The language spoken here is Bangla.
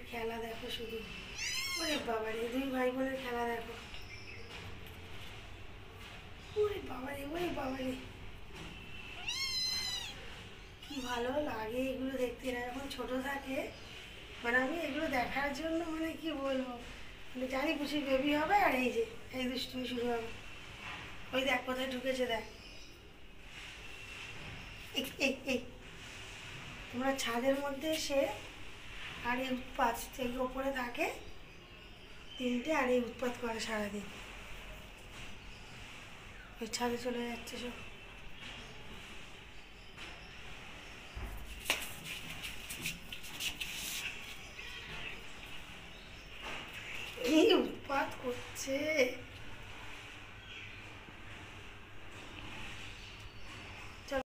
খেলা দেখো শুধু। ওরে বাবারে, দুই ভাই বোনের খেলা দেখো। ওরে বাবারে, ওরে বাবারে, কি ভালো লাগে এগুলো দেখতে। না যখন ছোট থাকে, মানে আমি এগুলো দেখার জন্য মানে কি বলবো, মানে জানি খুশি বেবি হবে আর এই যে এই দুষ্টুমি শুরু হবে। ওই দেখ কোথায় ঢুকেছে, দেখ। এই এই এই তোমরা ছাদের মধ্যে এসে আর এই উৎপাত, এই ওপরে থাকে তিনটে আর এই উৎপাত করে সারাদিন। ওই ছাদে চলে যাচ্ছে সব। এই উৎপাত করছে।